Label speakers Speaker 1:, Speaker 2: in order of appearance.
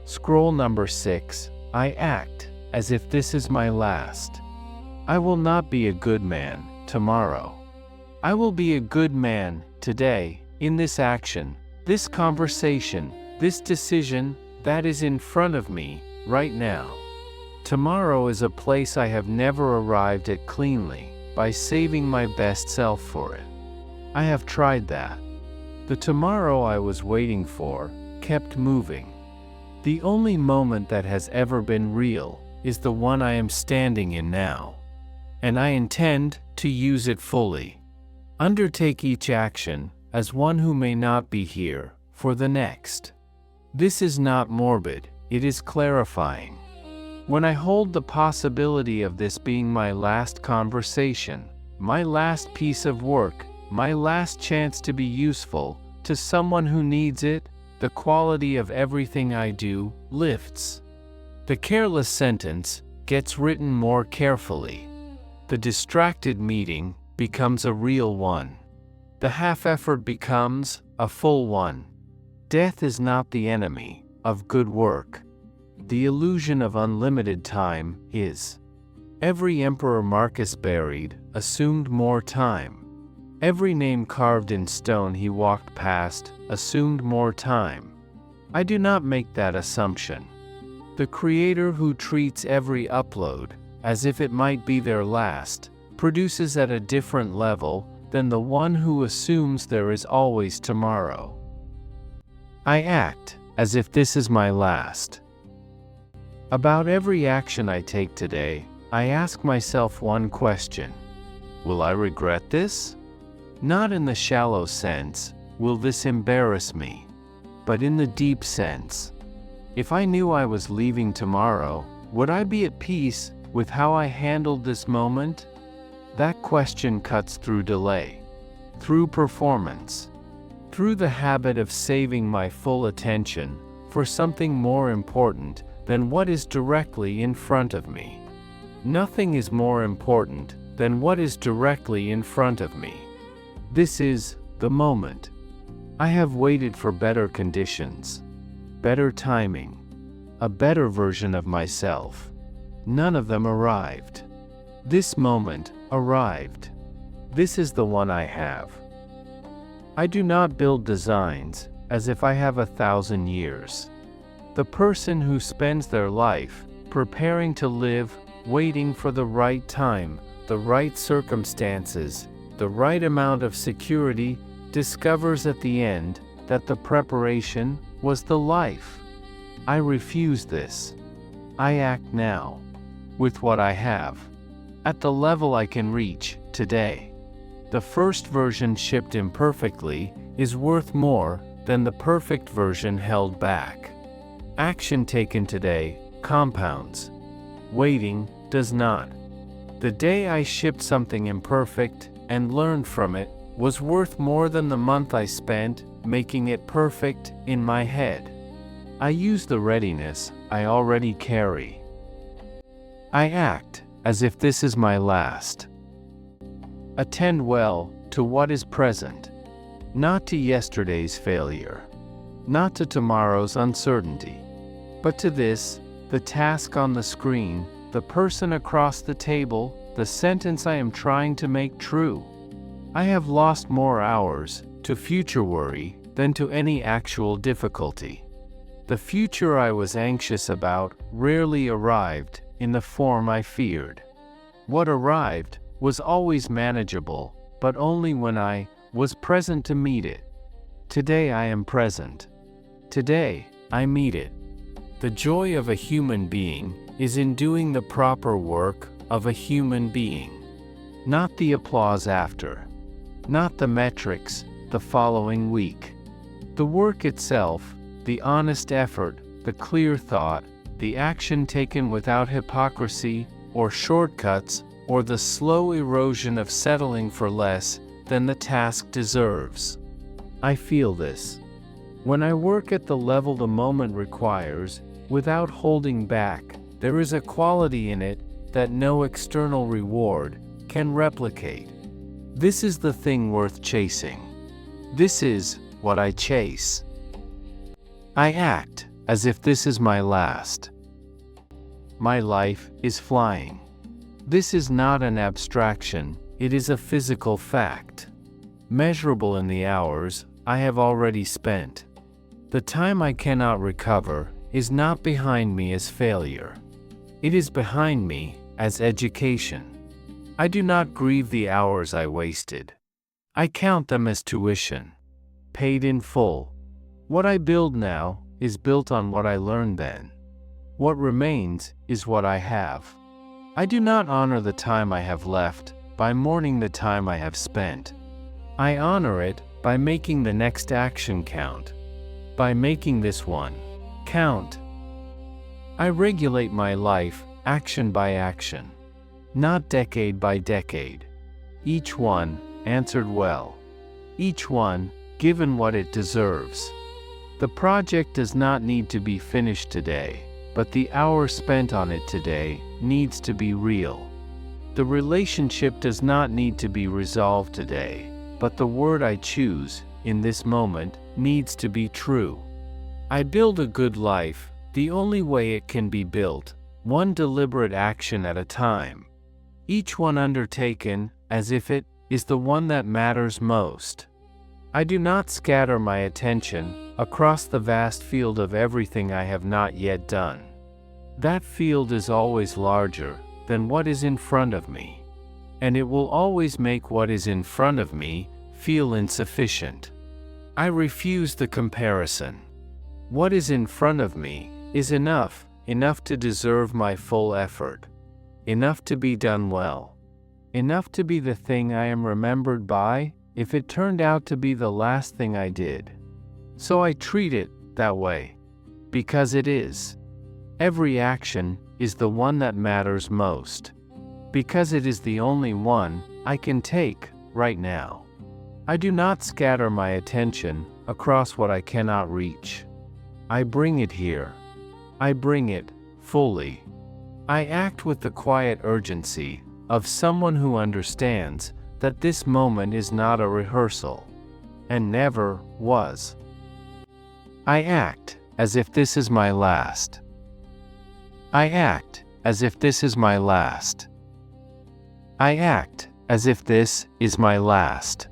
Speaker 1: Scroll number 6. I act as if this is my last. I will not be a good man tomorrow. I will be a good man today, in this action, this conversation, this decision that is in front of me right now. Tomorrow is a place I have never arrived at cleanly, by saving my best self for it. I have tried that. The tomorrow I was waiting for kept moving. The only moment that has ever been real is the one I am standing in now. And I intend to use it fully. Undertake each action as one who may not be here for the next. This is not morbid, it is clarifying. When I hold the possibility of this being my last conversation, my last piece of work, my last chance to be useful to someone who needs it, the quality of everything I do lifts. The careless sentence gets written more carefully. The distracted meeting becomes a real one. The half effort becomes a full one. Death is not the enemy of good work. The illusion of unlimited time is. Every emperor Marcus buried assumed more time. Every name carved in stone he walked past assumed more time. I do not make that assumption. The creator who treats every upload as if it might be their last produces at a different level than the one who assumes there is always tomorrow. I act as if this is my last. About every action I take today, I ask myself one question. Will I regret this? Not in the shallow sense, will this embarrass me? But in the deep sense. If I knew I was leaving tomorrow, would I be at peace with how I handled this moment? That question cuts through delay, through performance, through the habit of saving my full attention for something more important than what is directly in front of me. Nothing is more important than what is directly in front of me. This is the moment. I have waited for better conditions, better timing, a better version of myself. None of them arrived. This moment arrived. This is the one I have. I do not build designs as if I have 1,000 years. The person who spends their life preparing to live, waiting for the right time, the right circumstances, the right amount of security, discovers at the end that the preparation was the life. I refuse this. I act now, with what I have, at the level I can reach today. The first version shipped imperfectly is worth more than the perfect version held back. Action taken today compounds. Waiting does not. The day I shipped something imperfect and learned from it was worth more than the month I spent making it perfect in my head. I use the readiness I already carry. I act as if this is my last. Attend well to what is present, not to yesterday's failure, not to tomorrow's uncertainty, but to this, the task on the screen, the person across the table, the sentence I am trying to make true. I have lost more hours to future worry than to any actual difficulty. The future I was anxious about rarely arrived in the form I feared. What arrived was always manageable, but only when I was present to meet it. Today I am present. Today I meet it. The joy of a human being is in doing the proper work of a human being. Not the applause after. Not the metrics the following week. The work itself, the honest effort, the clear thought, the action taken without hypocrisy or shortcuts, or the slow erosion of settling for less than the task deserves. I feel this. When I work at the level the moment requires, without holding back, there is a quality in it that no external reward can replicate. This is the thing worth chasing. This is what I chase. I act as if this is my last. My life is flying. This is not an abstraction, it is a physical fact, measurable in the hours I have already spent. The time I cannot recover is not behind me as failure. It is behind me as education. I do not grieve the hours I wasted. I count them as tuition, paid in full. What I build now is built on what I learned then. What remains is what I have. I do not honor the time I have left by mourning the time I have spent. I honor it by making the next action count, by making this one count. I regulate my life action by action, not decade by decade. Each one answered well. Each one given what it deserves. The project does not need to be finished today, but the hour spent on it today needs to be real. The relationship does not need to be resolved today, but the word I choose in this moment needs to be true. I build a good life the only way it can be built, one deliberate action at a time, each one undertaken as if it is the one that matters most. I do not scatter my attention across the vast field of everything I have not yet done. That field is always larger than what is in front of me, and it will always make what is in front of me feel insufficient. I refuse the comparison. What is in front of me is enough to deserve my full effort, enough to be done well, enough to be the thing I am remembered by if it turned out to be the last thing I did. So I treat it that way, because it is. Every action is the one that matters most, because it is the only one I can take right now. I do not scatter my attention across what I cannot reach. I bring it here. I bring it fully. I act with the quiet urgency of someone who understands that this moment is not a rehearsal, and never was. I act as if this is my last. I act as if this is my last. I act as if this is my last.